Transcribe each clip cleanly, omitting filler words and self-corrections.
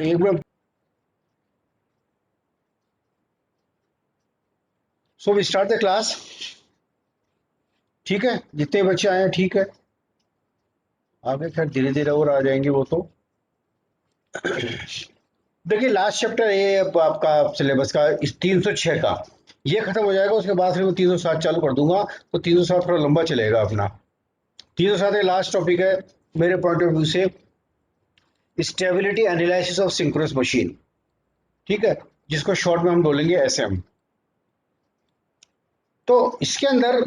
एक बार so we start the class. ठीक है, जितने बच्चे आए हैं ठीक है, आगे खैर धीरे धीरे और आ जाएंगे वो तो। देखिए लास्ट चैप्टर ये अब आपका सिलेबस का इस 306 का ये खत्म हो जाएगा, उसके बाद फिर मैं 307 चालू कर दूंगा, तो 307 थोड़ा लंबा चलेगा अपना। 307 एक लास्ट टॉपिक है मेरे पॉइंट ऑफ व्यू से, stability analysis of synchronous machine. ठीक है, जिसको शॉर्ट में हम बोलेंगे एसएम। तो इसके अंदर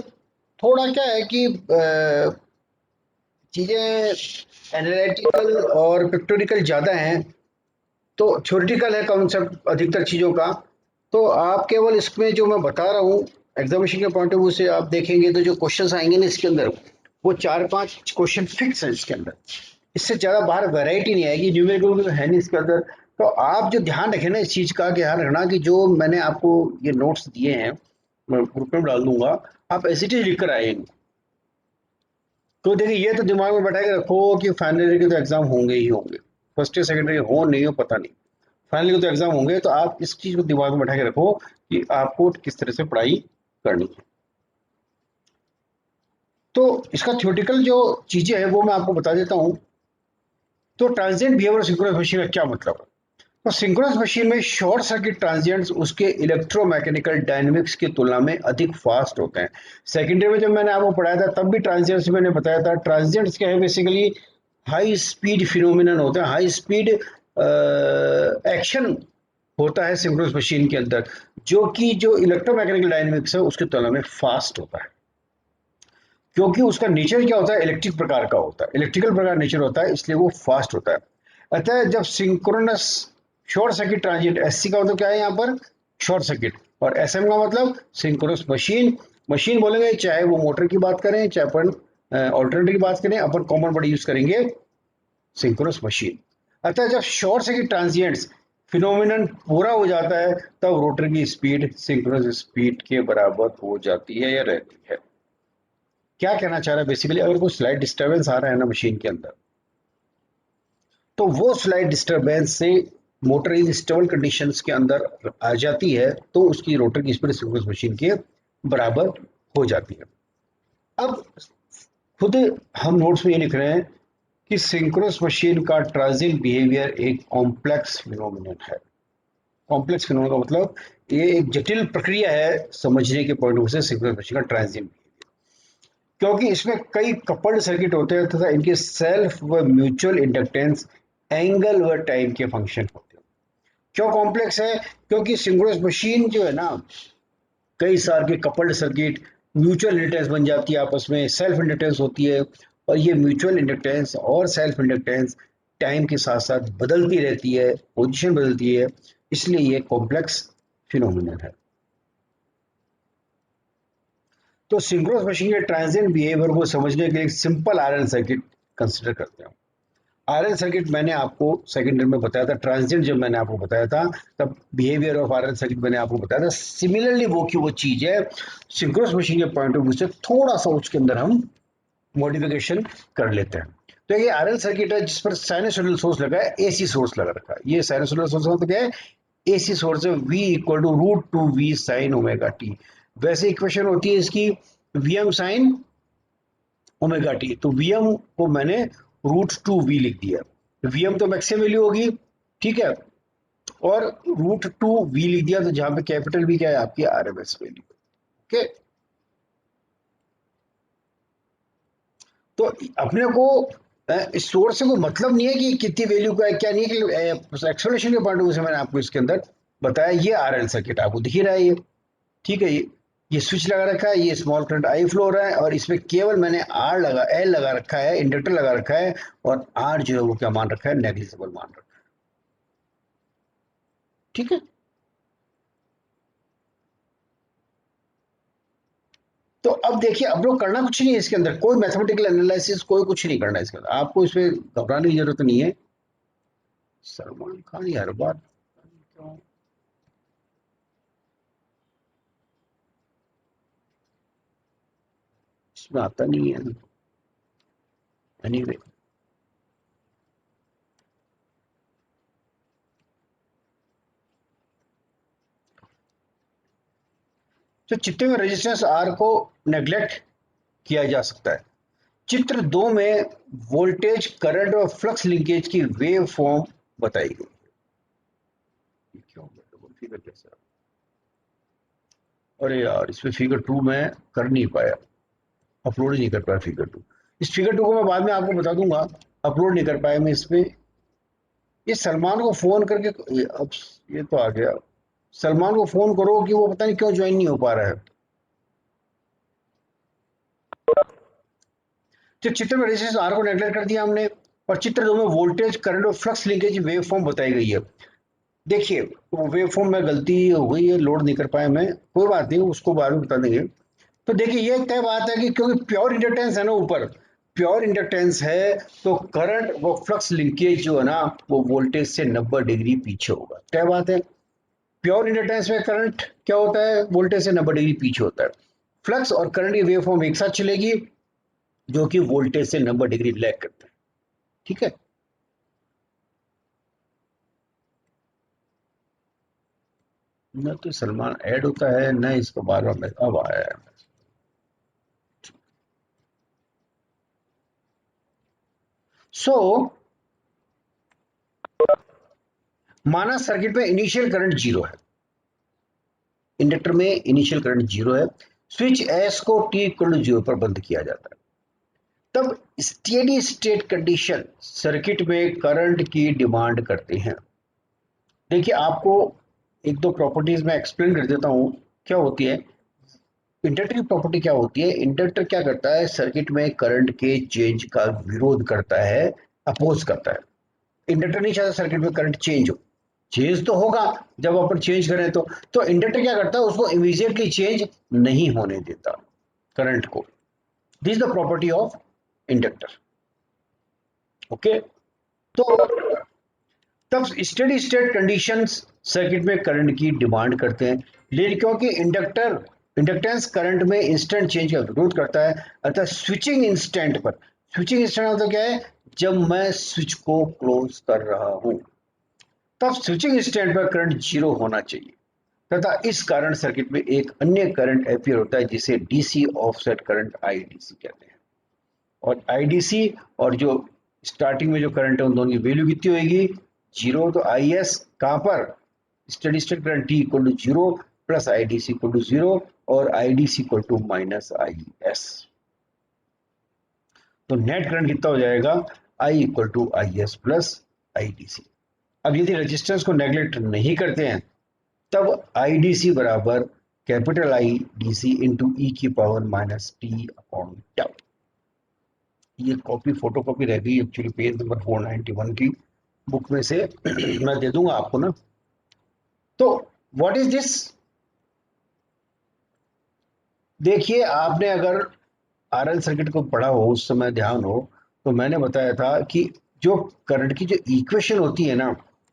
थोड़ा क्या है कि चीजें एनालिटिकल और पिक्टोरिकल ज्यादा हैं, तो थ्योरेटिकल है कॉन्सेप्ट अधिकतर चीजों का। तो आप केवल इसमें जो मैं बता रहा हूँ एग्जामिनेशन के पॉइंट ऑफ व्यू से आप देखेंगे तो जो क्वेश्चंस आएंगे ना इसके अंदर, वो 4-5 क्वेश्चन फिक्स है इसके अंदर, इससे ज्यादा बाहर वैरायटी नहीं आएगी, न्यूमेरिकल तो है नहीं इसके अंदर। तो आप जो ध्यान रखें ना इस चीज का ध्यान रखना कि जो मैंने आपको ये नोट्स दिए हैं मैं ग्रुप में डाल दूंगा, आप ऐसे ही लिख कर आएंगे। तो देखिए ये तो दिमाग में बैठा के रखो कि फाइनल ईयर के तो एग्जाम होंगे ही होंगे, फर्स्ट ईयर सेकेंड ईयर हो नहीं हो पता नहीं, फाइनल के तो एग्जाम होंगे। तो आप इस चीज को दिमाग में बैठा के रखो कि आपको किस तरह से पढ़ाई करनी है। तो इसका थ्योरेटिकल जो चीजें हैं वो मैं आपको बता देता हूँ। तो ट्रांजिएंट बिहेवियर सिंक्रोनस मशीन का क्या मतलब है? तो सिंक्रोनस मशीन में शॉर्ट सर्किट ट्रांजिएंट्स उसके इलेक्ट्रोमैकेनिकल डायनेमिक्स की तुलना में अधिक फास्ट होते हैं। सेकेंडरी में जब मैंने आपको पढ़ाया था तब भी ट्रांजिएंट्स मैंने बताया था। ट्रांजिएंट्स क्या है, बेसिकली हाई स्पीड फिनोमिनन होते हैं, हाई स्पीड एक्शन होता है सिंक्रोनस मशीन के अंदर, जो कि जो इलेक्ट्रोमैकेनिकल डायनेमिक्स है उसकी तुलना में फास्ट होता है, क्योंकि उसका नेचर क्या होता है, इलेक्ट्रिक प्रकार का होता है, इलेक्ट्रिकल प्रकार नेचर होता है, इसलिए वो फास्ट होता है। अतः जब synchronous short circuit transient, SC का मतलब क्या है यहाँ पर, शॉर्ट सर्किट, और एसएम का मतलब सिंक्रोनस मशीन। मशीन बोलेंगे चाहे वो मोटर की बात करें चाहे अपन ऑल्टरनेटर की बात करें, अपन कॉमन वर्ड यूज करेंगे सिंक्रोनस मशीन। अतः जब शॉर्ट सर्किट ट्रांजिएंट्स फिनोमिनन पूरा हो जाता है तब रोटर की स्पीड सिंक्रोनस स्पीड के बराबर हो जाती है या रहती है। क्या कहना चाह रहा है बेसिकली, अगर कोई स्लाइड डिस्टरबेंस आ रहा है ना मशीन के अंदर, तो वो स्लाइड डिस्टरबेंस से मोटर इन स्टेबल कंडीशंस के अंदर आ जाती है, तो उसकी रोटर की स्पीड सिंक्रोनस मशीन के बराबर हो जाती है। अब खुद हम नोट्स में ये लिख रहे हैं कि सिंक्रोनस मशीन का ट्रांजिएंट बिहेवियर एक कॉम्प्लेक्स फिनोमिनन है। कॉम्प्लेक्स फिनोमिनन का मतलब ये एक जटिल प्रक्रिया है समझने के पॉइंट ऑफ व्यू से सिंक्रोनस मशीन का ट्रांजिएंट, क्योंकि इसमें कई कपल्ड सर्किट होते हैं तथा इनके सेल्फ व म्यूचुअल इंडक्टेंस एंगल व टाइम के फंक्शन होते हैं। क्यों कॉम्प्लेक्स है? क्योंकि सिंक्रोनस मशीन जो है ना, कई सारे के कपल्ड सर्किट, म्यूचुअल इंडक्टेंस बन जाती है आपस में, सेल्फ इंडक्टेंस होती है, और ये म्यूचुअल इंडक्टेंस और सेल्फ इंडक्टेंस टाइम के साथ साथ बदलती रहती है, पोजीशन बदलती है, इसलिए ये कॉम्प्लेक्स फिनोमिनन है। तो सिंक्रोनस मशीन के ट्रांजिएंट बिहेवियर को समझने के लिए सिंपल आरएल सर्किट कंसिडर करते हैं। आरएल सर्किट मैंने आपको सेकेंडरी में बताया था, ट्रांजिएंट जब मैंने आपको बताया था तब बिहेवियर ऑफ आरएल सर्किट मैंने आपको बताया था। सिमिलरली वो की वो चीज है, सिंक्रोनस मशीन के पॉइंट ऑफ व्यू से थोड़ा सा उसके अंदर हम मॉडिफिकेशन कर लेते हैं। तो ये आरएल सर्किट है जिस पर साइनसोइडल सोर्स लगा है, एसी सोर्स लगा रखा है। ये साइनसोइडल सोर्स मतलब क्या है, एसी सोर्स है, V equal to root two V sine omega t. वैसे इक्वेशन होती है इसकी Vm साइन ओमेगा टी, तो Vm को मैंने रूट टू वी लिख दिया। Vm तो मैक्सिमम वैल्यू होगी, ठीक है, और रूट टू वी लिख दिया, तो जहां पे कैपिटल भी क्या है आपकी आरएमएस वैल्यू। ओके, तो अपने को इस सोर्स से कोई मतलब नहीं है कि कितनी वैल्यू का है क्या नहीं है, कि एक्सप्लेनेशन के पॉइंट ऑफ व्यू से मैंने आपको इसके अंदर बताया। ये आरएल सर्किट आपको दिख ही रहा है ये, ठीक है, ये स्विच लगा रखा है, ये स्मॉल करंट आई फ्लो हो रहा है, और इसमें केवल मैंने आर लगा एल लगा रखा है, इंडक्टर लगा रखा है, और आर जो है वो क्या मान रखा है, नेग्लिजिबल मान रखा है। ठीक है, तो अब देखिए, अब लोग करना कुछ नहीं है इसके अंदर, कोई मैथमेटिकल एनालिसिस कोई कुछ नहीं करना है इसके अंदर, आपको इसमें घबराने की जरूरत नहीं है। सलमान खान हर बार क्यों इसमें आता नहीं है, एनीवे तो चित्र में रेजिस्टेंस आर को नेग्लेक्ट किया जा सकता है। चित्र 2 में वोल्टेज, करंट और फ्लक्स लिंकेज की वेव फॉर्म बताई गई है। क्यों फिगर कैसे? अरे यार, इसमें फिगर 2 में कर नहीं पाया, अपलोड ही नहीं कर पाया फिगर 2। इस फिगर 2 को मैं बाद में आपको बता दूंगा, अपलोड नहीं कर पाया मैं इसमें। ये सलमान को फोन करके, अब ये तो आ गया, सलमान को फोन करो कि वो पता नहीं क्यों ज्वाइन नहीं हो पा रहा है। तो चित्र में रेजिस्टेंस आर को नेगलेक्ट कर दिया हमने, और चित्र 2 में वोल्टेज, करंट और फ्लक्स लिंकेज वेव फॉर्म बताई गई है। देखिए, वो वेव फॉर्म में गलती हो गई है, लोड नहीं कर पाया मैं, कोई बात नहीं, उसको बाद में बता देंगे। तो देखिए, ये तय बात है कि क्योंकि प्योर इंडक्टेंस है ना, ऊपर प्योर इंडक्टेंस है, तो करंट वो फ्लक्स लिंकेज जो है ना, वो वोल्टेज से 90 डिग्री पीछे होगा, तय बात है। प्योर इंडक्टेंस में करंट क्या होता है, वोल्टेज से 90 डिग्री पीछे होता है। फ्लक्स और करंट की वेव फॉर्म एक साथ चलेगी, जो कि वोल्टेज से 90 डिग्री लैग करता है। ठीक है, न तो सलमान ऐड होता है, न इसको बार बार अब आया है। सो माना सर्किट में इनिशियल करंट जीरो है, इंडक्टर में इनिशियल करंट जीरो है, स्विच एस को टी इक्वल टू जीरो पर बंद किया जाता है। तब स्टेडी स्टेट कंडीशन सर्किट में करंट की डिमांड करते हैं। देखिए, आपको एक दो प्रॉपर्टीज में एक्सप्लेन कर देता हूं क्या होती है। इंडक्टर की प्रॉपर्टी क्या होती है, इंडक्टर क्या करता है, सर्किट में करंट के चेंज का विरोध करता है, अपोज करता है। इंडक्टर नहीं चाहता सर्किट में करंट चेंज हो, चेंज तो होगा जब अपन चेंज करें तो इंडक्टर क्या करता है, उसको इमीडिएटली चेंज नहीं होने देता करंट को। This the property of inductor. Okay, तो तब स्टेडी स्टेट कंडीशंस सर्किट में करंट की डिमांड करते हैं, लेकिन क्योंकि इंडक्टर इंडक्टेंस करंट में इंस्टेंट चेंज का विरोध करता है, अतः स्विचिंग इंस्टेंट पर, स्विचिंग इंस्टेंट मतलब क्या है, जब मैं स्विच को क्लोज कर रहा हूं, तब स्विचिंग इंस्टेंट पर करंट जीरो होना चाहिए, तथा इस कारण सर्किट में एक अन्य करंट अपीयर होता है जिसे डीसी ऑफसेट करंट आईडीसी कहते हैं। और आईडीसी और जो स्टार्टिंग में जो करंट है, उन दोनों की वैल्यू कितनी होगी, जीरो। तो आई एस कहां पर, steady state current T equal to zero plus I D C equal to zero, और I D C equal to minus I S. तो नेट करंट कितना हो जाएगा, I equal to I S plus I D C. अब यदि resistance को neglect नहीं करते हैं, तब आई डी सी बराबर capital I D C into E की power minus T upon tau. ये कॉपी फोटो कॉपी रह गई एक्चुअली, पेज नंबर 491 की बुक में से मैं दे दूंगा आपको ना। तो व्हाट इज दिस, देखिए, आपने अगर आरएल सर्किट को पढ़ा हो, उस समय ध्यान हो, तो मैंने बताया था कि जो करंट की जो इक्वेशन होती है ना,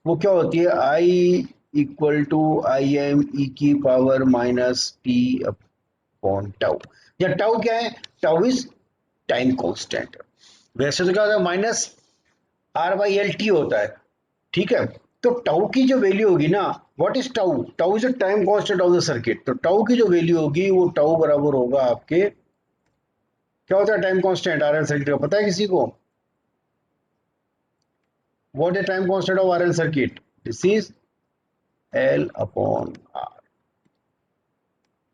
वो क्या होती है, I equal to I M E की power minus T upon tau. या टाउ क्या है, टाउ इज टाइम कांस्टेंट। वैसे तो क्या होता है, minus R by L t होता है। ठीक है, तो टाउ की जो वैल्यू होगी ना, what is tau, tau is a time constant of the circuit. तो टाउ की जो वैल्यू होगी, वो टाउ बराबर होगा आपके, क्या होता है टाइम कांस्टेंट आरएल सर्किट का, पता है किसी को, what is time constant of RL circuit, this is L upon R,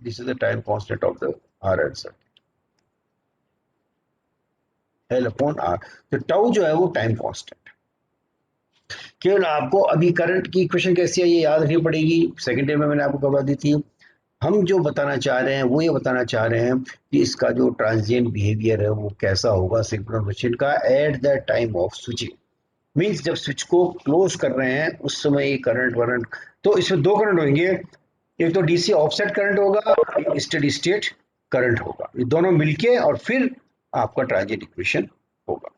this is the time constant of the RL circuit, L upon R. तो टाउ जो है वो टाइम कांस्टेंट। केवल आपको अभी करंट की इक्वेशन कैसी है ये याद रखनी पड़ेगी, सेकंड ईयर में मैंने आपको करवा दी थी। हम जो बताना चाह रहे हैं वो ये बताना चाह रहे हैं कि इसका जो ट्रांजिएंट बिहेवियर है वो कैसा होगा सिंक्रोनस मशीन का at the time of switching. Means जब स्विच को क्लोज कर रहे हैं उस समय ये करंट वरंट, तो इसमें दो करंट होंगे, एक तो डीसी ऑफसेट करंट होगा, एक स्टेडी स्टेट करंट होगा, ये दोनों मिलके और फिर आपका ट्रांजिएंट इक्वेशन होगा।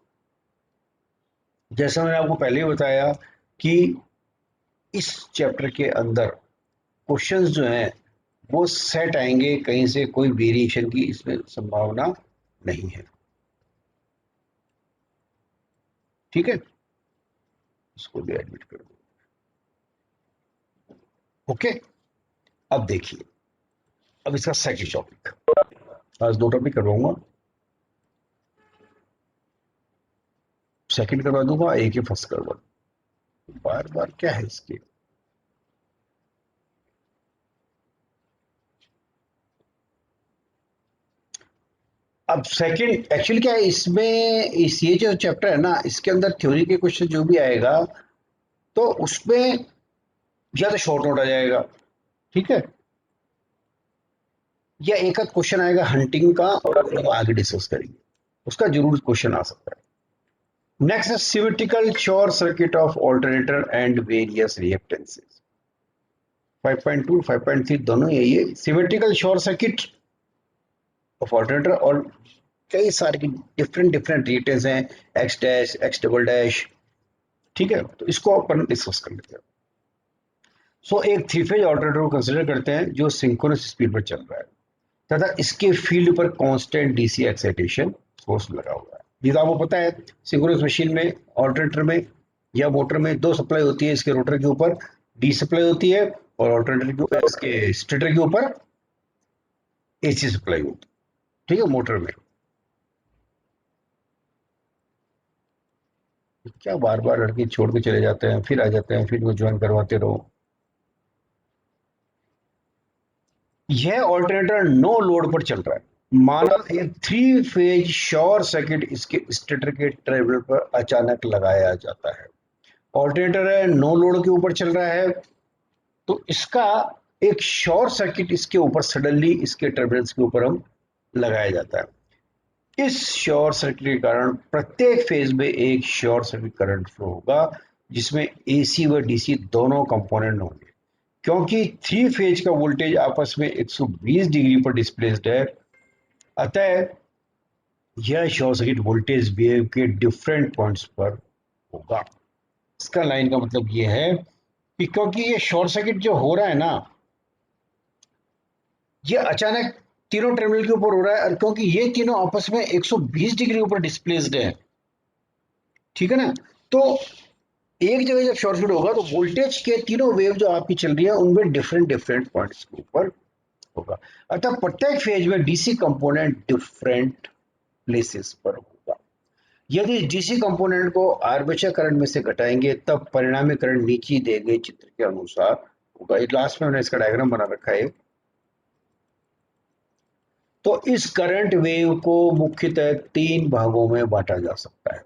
जैसा मैंने आपको पहले ही बताया कि इस चैप्टर के अंदर क्वेश्चंस जो हैं वो सेट आएंगे, कहीं से कोई वेरिएशन की इसमें संभावना नहीं है। ठीक है, इसको भी एडमिट कर दो। ओके, अब देखिए, अब इसका सेकंड टॉपिक, आज दो टॉपिक करवाऊंगा, सेकंड करवा दूंगा, एक ही फर्स्ट करवा दूंगा। बार बार क्या है इसके। अब सेकंड एक्चुअली क्या है इसमें, इस ये जो चैप्टर है ना, इसके अंदर थ्योरी के क्वेश्चन जो भी आएगा तो उसमें या तो शॉर्ट नोट आ जाएगा, ठीक है, या एक आध क्वेश्चन आएगा हंटिंग का और हम आगे डिस्कस करेंगे, उसका जरूर क्वेश्चन आ सकता है। नेक्स्ट है symmetrical short circuit of alternator and various reactances. 5.2 5.3 दोनों यही है, symmetrical short circuit of alternator, और कई सारे डिफरेंट डिफरेंट रिएक्टेंस हैं, x dash x double dash, ठीक है, तो इसको अपन डिस्कस कर लेते हैं। सो एक थ्री फेज ऑल्टरनेटर को कंसिडर करते हैं जो सिंक्रोनस स्पीड पर चल रहा है तथा इसके फील्ड पर कांस्टेंट डीसी एक्साइटेशन सोर्स लगा हुआ है। जितना आपको पता है सिंक्रोनस मशीन में, ऑल्टरनेटर में या मोटर में दो सप्लाई होती है, इसके रोटर के ऊपर डी सप्लाई होती है और ऑल्टरनेटर के ऊपर, इसके स्टेटर के ऊपर एसी सप्लाई होती है, ठीक है। मोटर में क्या बार बार लड़के छोड़ के चले जाते हैं, फिर आ जाते हैं, फिर वो ज्वाइन करवाते रहो। यह ऑल्टरनेटर नो लोड पर चल रहा है, माना एक थ्री फेज शॉर्ट सर्किट इसके स्टेटर के टर्मिनल पर अचानक लगाया जाता है। ऑल्टरनेटर है, नो लोड के ऊपर चल रहा है, तो इसका एक शॉर्ट सर्किट इसके ऊपर सडनली इसके टर्मिनल्स के ऊपर हम लगाया जाता है। इस शॉर्ट सर्किट के कारण प्रत्येक फेज में एक शॉर्ट सर्किट करंट फ्लो होगा जिसमें एसी व डीसी दोनों कंपोनेंट होंगे। क्योंकि थ्री फेज का वोल्टेज आपस में 120 डिग्री पर डिस्प्लेस्ड है, अतः यह शॉर्ट सर्किट वोल्टेज वेव के डिफरेंट पॉइंट्स पर होगा। इसका लाइन का मतलब यह है कि क्योंकि ये शॉर्ट सर्किट जो हो रहा है ना, ये अचानक तीनों टर्मिनल के ऊपर हो रहा है, और क्योंकि ये तीनों आपस में 120 डिग्री ऊपर डिस्प्लेस्ड है, ठीक है ना, तो एक जगह जब शॉर्ट सर्किट होगा तो वोल्टेज के तीनों वेव जो आपकी चल रही है उनमें डिफरेंट डिफरेंट पॉइंट्स के ऊपर होगा, अतः प्रत्येक फेज में डीसी कंपोनेंट डिफरेंट प्लेसेस पर होगा। यदि डीसी कंपोनेंट को आर्मेचर करंट में से घटाएंगे तब परिणामी करंट नीचे दिए गए चित्र के अनुसार होगा। लास्ट में मैंने इसका डायग्राम बना रखा है। तो इस करंट वेव को मुख्यतः तीन भागों में बांटा जा सकता है।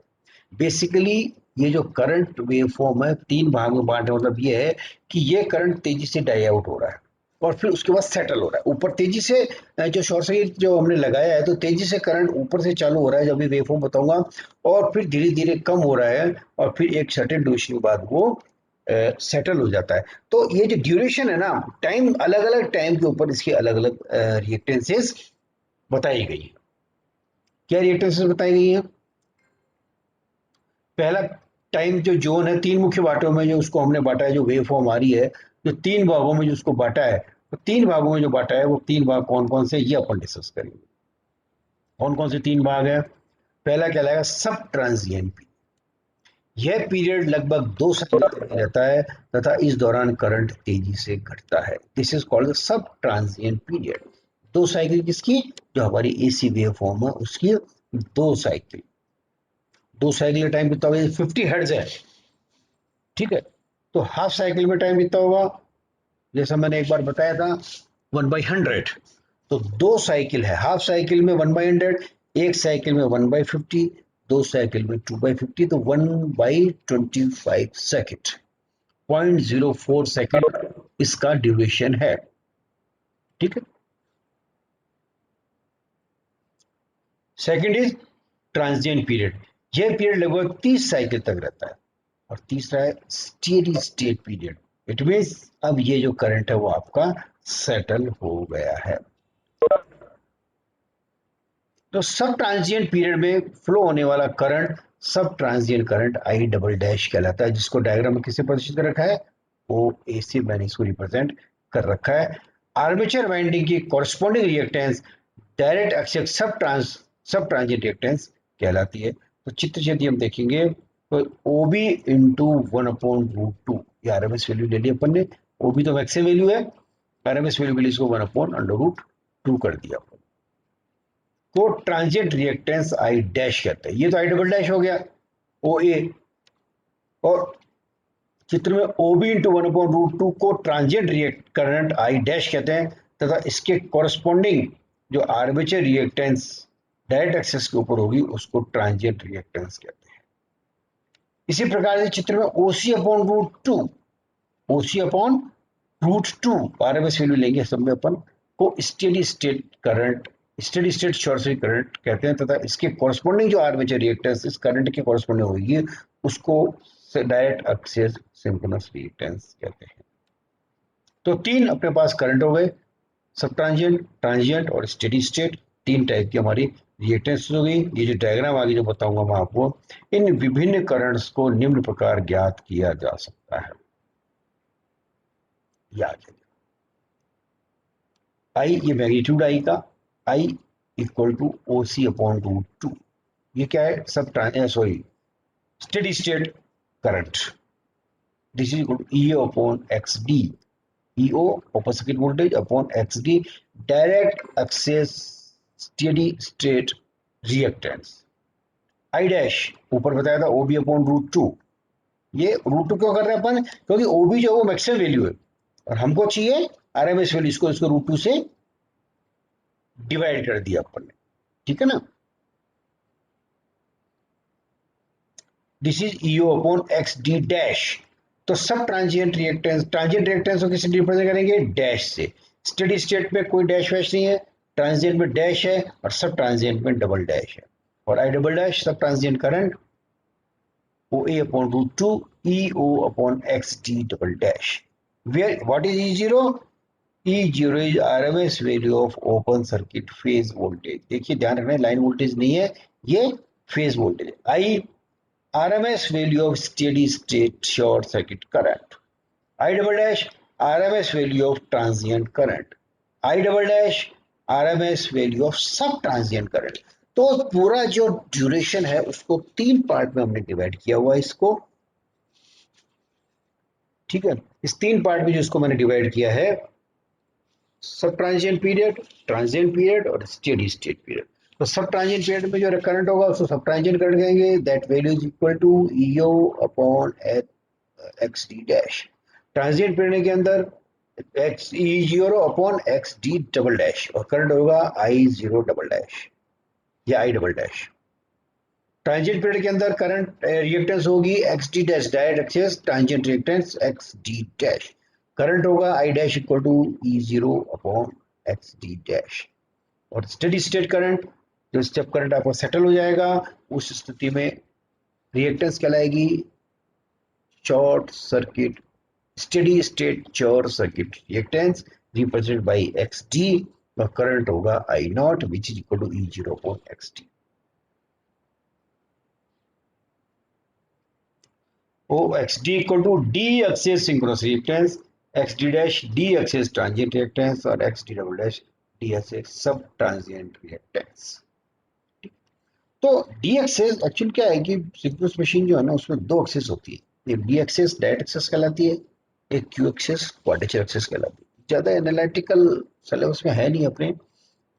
बेसिकली ये जो करंट वेव फॉर्म है तीन भाग में बांटे, मतलब ये है कि ये करंट तेजी से डाई आउट हो रहा है और फिर उसके बाद सेटल हो रहा है ऊपर तेजी से। जो शॉर्ट सर्किट जो हमने लगाया है तो तेजी से करंट ऊपर से चालू हो रहा है, जब भी वेव फॉर्म बताऊंगा, और फिर धीरे धीरे कम हो रहा है और फिर एक सर्टेन ड्यूरेशन के बाद वो सेटल हो जाता है। तो ये जो ड्यूरेशन है ना, टाइम अलग अलग टाइम के ऊपर इसके अलग अलग रिएक्टेंसेस बताई गई है। क्या रिएक्टेंसेस बताई गई है? पहला टाइम जो जोन है, तीन मुख्य बांटों में जो उसको हमने बांटा है, जो वेव फॉर्म आ रही है, जो तीन भागों में जो उसको बांटा है, तो तीन भागों में जो बांटा है वो तीन भाग कौन कौन से, ये अपन डिस्कस करेंगे। कौन कौन से तीन भाग है? पहला कहलाएगा सब ट्रांजिएंट पीरियड। यह पीरियड लगभग 2 साल तक रहता है तथा इस दौरान करंट तेजी से घटता है। दिस इज कॉल्ड सब ट्रांजिएंट पीरियड। 2 साइकिल किसकी? जो हमारी एसी वेव फॉर्म है उसकी 2 साइकिल। 2 साइकिल का टाइम कितना होगा? 50 हर्ट्ज है, ठीक है। तो हाफ साइकिल में टाइम कितना होगा? जैसा मैंने एक बार बताया था 1/100। तो 2 साइकिल है, हाफ साइकिल में 1/100, एक साइकिल में 1/50, 2 साइकिल में 2/50, तो 1/25 सेकेंड, 0.04 सेकेंड इसका ड्यूरेशन है, ठीक है। Second is transient period. यह पीरियड लगभग 30 साइकिल तक रहता है। और तीसरा है steady state period. It means अब ये जो करंट है वो आपका सेटल हो गया है। तो सब ट्रांजिएंट पीरियड में फ्लो होने वाला करंट सब transient current I double dash कहलाता है, जिसको डायग्राम में किसे प्रदर्शित कर रखा है? ओ ए से मैंने इसको रिप्रेजेंट कर रखा है। आर्मेचर वाइंडिंग की corresponding reactance direct access sub transient reactance कहलाती है। तो चित्र यदि हम देखेंगे तो ओ बी इंटू 1/√2, ये आरएमएस वैल्यू ले ली अपन ने। ओ बी तो मैक्सिमम वैल्यू है, RMS वैल्यू के लिए इसको 1/√2 कर दिया को ट्रांजिएंट रिएक्टेंस आई डैश कहते हैं। ये तो आई डबल डैश हो गया ओ ए, और चित्र में OB इंटू 1/√2 को transient react current I dash कहते हैं, तथा इसके कॉरस्पॉन्डिंग जो आर्मेचर रिएक्टेंस डायरेक्ट एक्सिस के ऊपर होगी उसको ट्रांजिएंट रिएक्टेंस कहते हैं। इसी प्रकार से चित्र में OC/√2 OC/√2 RMS वैल्यू लेंगे सब में अपन को steady state current, steady state short circuit current कहते हैं, तथा इसके कॉरस्पॉन्डिंग जो आर्मेचर रिएक्टेंस इस करंट के कॉरस्पॉन्डिंग होगी उसको डायरेक्ट एक्सिस सिंक्रोनस रिएक्टेंस कहते हैं। तो तीन अपने पास करंट हो गए, सब ट्रांजिएंट, ट्रांजिएंट और स्टेडी स्टेट, तीन टाइप की हमारी रिएक्टेंस हो गई। ये जो डायग्राम आगे जो बताऊंगा मैं आपको, इन विभिन्न करंट्स को निम्न प्रकार ज्ञात किया जा सकता है। याद है आई, ये मैग्नीट्यूड आई का, आई इक्वल टू OC/√2, ये क्या है, sub sorry steady state current, this is equal to EO/XD, EO open circuit voltage upon XD direct axis steady state reactance. I dash ऊपर बताया था OB/√2, ये √2 क्यों कर रहे हैं अपन, क्योंकि OB जो है वो मैक्सिमम वैल्यू है और हमको चाहिए RMS वैल्यू, इसको √2 से डिवाइड कर दिया अपन ने, ठीक है ना। This is EO/XD dash. तो सब ट्रांजिएंट रिएक्टेंस, ट्रांजिएंट रिएक्टेंस को किससे रिप्रेजेंट करेंगे, डैश से। स्टेडी स्टेट में कोई डैश वैश नहीं है, ट्रांजिएंट में डैश है और सब ट्रांजिएंट में डबल डैश है। और I double dash sub transient current OA/√2 EO/XD double dash, where what is E0? E0 is RMS value of open circuit phase voltage। देखिए ध्यान रखना, लाइन वोल्टेज नहीं है, ये phase voltage. I RMS value of steady state short circuit current, I double dash RMS value of transient current, I double dash RMS value of सब transient current। तो पूरा जो ड्यूरेशन है उसको तीन पार्ट में हमने डिवाइड किया हुआ है इसको, ठीक है। इस तीन पार्ट में जो इसको मैंने डिवाइड किया है, सब ट्रांजिएंट पीरियड, ट्रांजिएंट पीरियड और स्टेडी स्टेट पीरियड। तो सब ट्रांजिएंट पीरियड में जो करंट होगा उसको सब ट्रांजिएंट करंट कहेंगे, that value is equal to EO/XD dash. Transient period के अंदर E0/XD डबल डैश और करंट होगा I0 डबल डैश या I double dash. Transient period के अंदर करंट रिएक्टेंस होगी XD dash, direct axis transient reactance XD dash, current होगा I dash equal to E0/XD dash. और स्टेडी स्टेट करंट, जो जब करंट आपका सेटल हो जाएगा उस स्थिति में रिएक्टेंस कहलाएगी short circuit, steady state short circuit reactance represented by XD और करंट होगा I0 which is equal to E0/XD। XD equal to D axis synchronous reactance, XD dash D axis transient reactance और XD double dash D axis sub transient reactance. तो D axis actually क्या है कि synchronous machine जो है ना उसमें दो एक्सिस होती है, एक D एक्सिस डायरेक्ट एक्सिस कहलाती है, एक Q एक्सिस क्वाड्रेचर एक्सिस कहलाती है। ज्यादा एनालिटिकल सिलेबस में है नहीं अपने,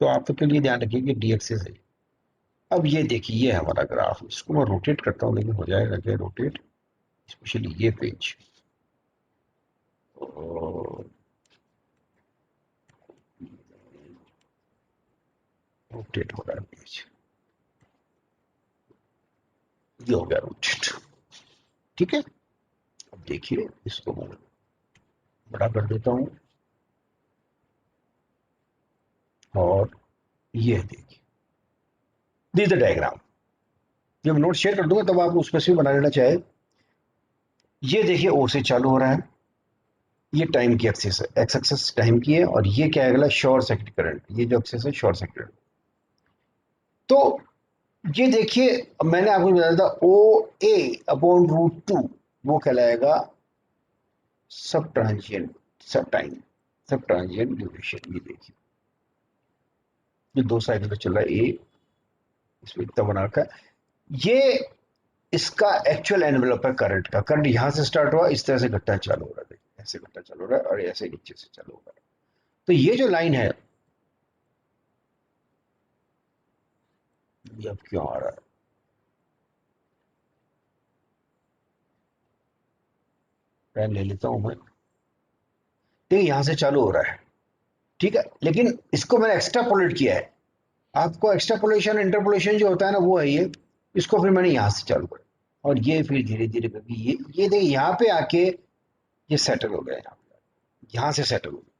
तो आप तो के लिए ध्यान रखिए कि D एक्सिस है। अब ये देखिए ये हमारा ग्राफ, इसको मैं रोटेट करता हूँ, लेकिन हो जाएगा क्या रोटेट, स्पेशली ये पेज रोटेट हो रहा है पेज, ये हो गया रोटेट, ठीक है। अब देखिए इसको मैं बड़ा कर देता हूं और ये देखिए दिस द डायग्राम, जब नोट शेयर कर दूंगा तब आप उसमें से बना लेना चाहे। ये देखिए ओ से चालू हो रहा है, ये टाइम की एक्सिस है, एक्स एक्सिस टाइम की है, और ये क्या है अगला शॉर्ट सर्किट करंट, ये जो एक्सिस है शॉर्ट सर्किट करंट। तो ये देखिए मैंने आपको बताया था OA/√2 वो कहलाएगा सब ट्रांजिएंट, सब टाइम, सब ट्रांजिएंट ड्यूरेशन। ये देखिए ये दो साइकिल पे चल रहा है, ए इसमें इतना बना रखा है, ये इसका एक्चुअल एनवेलप है करंट का। करंट यहां से स्टार्ट हुआ, इस तरह से घटना चालू हो रहा है, ऐसे घटना चालू हो रहा है और ऐसे नीचे से चालू हो रहा है। तो ये जो लाइन है, ये अब क्यों आ रहा है, पेन ले लेता हूं मैं। देखिए यहां से चालू हो रहा है, ठीक है, लेकिन इसको मैंने एक्स्ट्रापोलेट किया है। आपको एक्स्ट्रापोलेशन इंटरपोलेशन जो होता है ना, वो है ये। इसको फिर मैंने यहां से चालू करा, और ये फिर धीरे धीरे करके ये देखिए यहाँ पे आके ये सेटल हो गया, यहाँ से सेटल हो गया।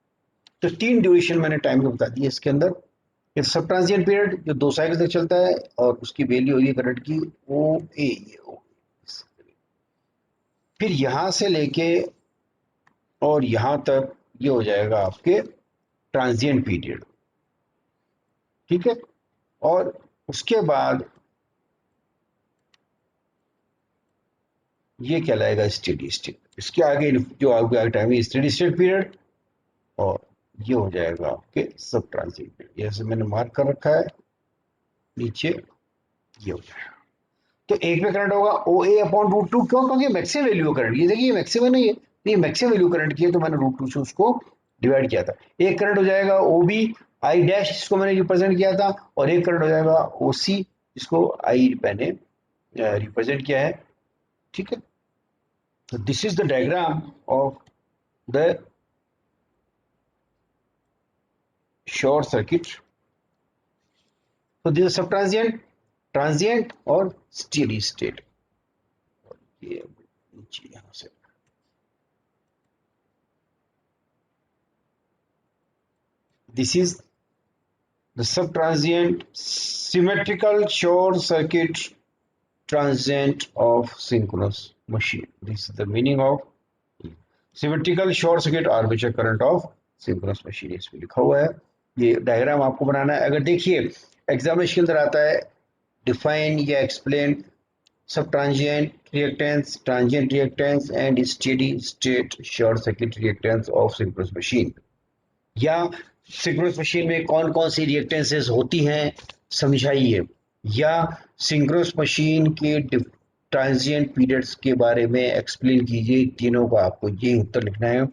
तो 3 ड्यूरेशन मैंने टाइम को बता दिया इसके अंदर। ये सब ट्रांजिएंट पीरियड जो 2 साइकिल तक चलता है, और उसकी वैल्यू होगी करंट की ओ ए, ये ओ। फिर यहां से लेके और यहां तक ये हो जाएगा आपके ट्रांजिएंट पीरियड, ठीक है। और उसके बाद ये कहलाएगा स्टेडी स्टेट। इसके आगे जो आगे टाइम है स्टेडी स्टेट पीरियड, और ये हो जाएगा आपके सब ट्रांजिएंट पीरियड। जैसे मैंने मार्क कर रखा है नीचे, ये हो जाएगा। तो एक में करंट होगा ओ ए अपॉन रूट टू, क्यों? क्योंकि मैक्सिमम वैल्यू करंट, ये देखिए मैक्सिमम नहीं है, ये मैक्सिमम वैल्यू करंट की है, तो मैंने रूट टू से उसको डिवाइड किया था। एक करंट हो जाएगा ओ बी आई डैश, जिसको मैंने रिप्रेजेंट किया था, और एक करंट हो जाएगा ओ सी, जिसको आई मैंने रिप्रेजेंट किया है, ठीक है। तो this is the diagram of the short circuit. तो दिस सब ट्रांजिएंट, ट्रांजिएंट और स्टेडी स्टेट। ये नीचे यहां से, this is the subtransient symmetrical short circuit transient of synchronous machine. This is the meaning of symmetrical short circuit armature current of synchronous machine, इसमें लिखा हुआ है। ये डायग्राम आपको बनाना है। अगर देखिए एग्जामिनेशन के अंदर आता है डिफाइन या एक्सप्लेन सब transient reactance, transient reactance and steady state short circuit reactance of synchronous machine, या सिंक्रोनस मशीन में कौन कौन सी रिएक्टेंसेस होती हैं समझाइए, या सिंक्रोनस मशीन के ट्रांजिएंट पीरियड्स के बारे में एक्सप्लेन कीजिए। तीनों का आपको ये उत्तर लिखना है,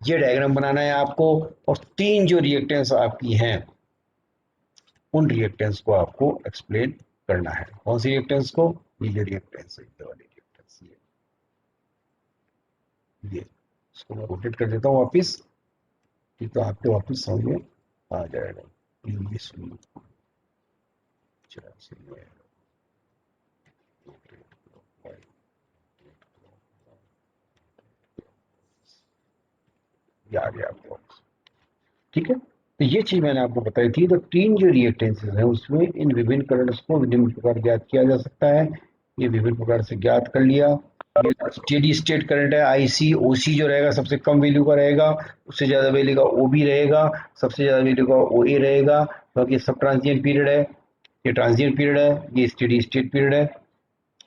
ये डायग्राम बनाना है आपको, और 3 जो रिएक्टेंस आपकी हैं उन रिएक्टेंस को आपको एक्सप्लेन करना है। कौन सी रिएक्टेंस को? ये जो रिएक्टेंस है, ये वाली रिएक्टेंस, ये इसको मैं रोटेट कर देता हूँ वापिस, तो आपके वापस समझ में आ जाएगा। ये आ गया आपको, ठीक है। तो ये चीज मैंने आपको बताई थी। तो 3 जो रिएक्टेंसेस हैं उसमें इन विभिन्न करंट्स को विभिन्न प्रकार ज्ञात किया जा सकता है। ये विभिन्न प्रकार से ज्ञात कर लिया। ये स्टेडी स्टेट करंट है आईसी, ओसी जो रहेगा सबसे कम वैल्यू का रहेगा, उससे ज्यादा वैल्यू का ओबी रहेगा, सबसे ज्यादा वैल्यू का ओए रहेगा, क्योंकि सब ट्रांजिएंट पीरियड है, ये ट्रांजिएंट पीरियड है, ये स्टेडी स्टेट पीरियड है।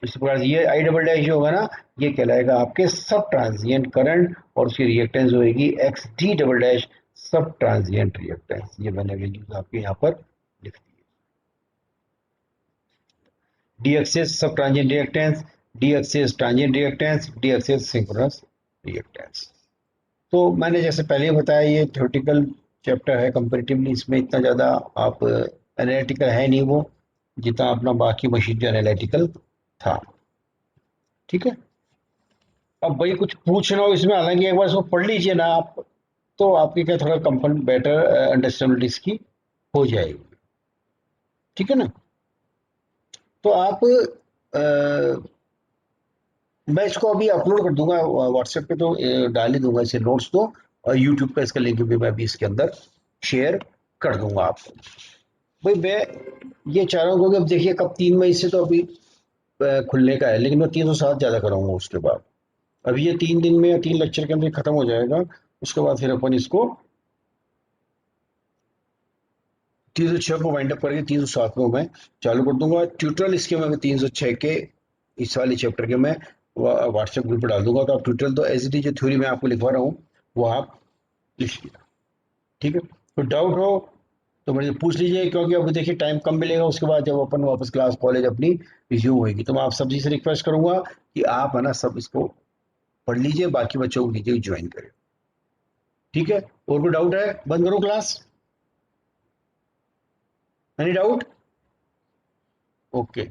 इस प्रकार से ये आई डबल डैश जो होगा ना, ये कहलाएगा आपके सब ट्रांजिएंट करंट, और उसकी रिएक्टेंस होगी X D double dash sub transient reactance. ये मैंने वैल्यूज आपके यहाँ पर लिख दी। D axis sub transient reactance, D axis transient reactance, D axis synchronous reactance. तो मैंने जैसे पहले ही बताया, ये थ्योरेटिकल चैप्टर है कंपैरेटिवली, इसमें इतना ज़्यादा आप एनालिटिकल है नहीं वो, जितना अपना बाकी मशीन जो एनालिटिकल था, ठीक है। अब वही कुछ पूछ रहा हो इसमें, हालांकि एक बार इसको पढ़ लीजिए ना आप, तो आपकी क्या थोड़ा कंफर्ट बेटर अंडरस्टैंडिंग इसकी हो जाएगी, ठीक है ना। तो आप मैं इसको अभी अपलोड कर दूंगा व्हाट्सएप पे, तो डाल ही दूंगा इसे नोट्स तो, और यूट्यूब का इसका लिंक भी मैं अभी इसके अंदर शेयर कर दूंगा आपको। भाई मैं ये चाह रहा हूँ, क्योंकि अब देखिए कब 3 मई से तो अभी खुलने का है, लेकिन मैं 307 ज्यादा कराऊंगा उसके बाद। अभी ये 3 दिन में या 3 लेक्चर के अंदर खत्म हो जाएगा, उसके बाद फिर अपन इसको 306 को वाइंड अप करके 307 में मैं चालू कर दूंगा। ट्यूटोरियल इसके मैं 306 के इस वाले चैप्टर के मैं व्हाट्सएप ग्रुप पर डाल दूंगा। तो आप ट्यूटोरियल तो एज इट इज जो थ्योरी मैं आपको लिखवा रहा हूँ वो आप लिख लीजिए, ठीक है। तो डाउट हो तो मुझे पूछ लीजिए, क्योंकि अब देखिए टाइम कम मिलेगा, उसके बाद जब अपन वापस क्लास कॉलेज अपनी रिज्यूम होगी, तो मैं आप सब से रिक्वेस्ट करूंगा कि आप है ना सब इसको पढ़ लीजिए, बाकी बच्चों को कीजिए ज्वाइन करें, ठीक है, और कोई डाउट है? बंद करो क्लास। Any doubt? ओके।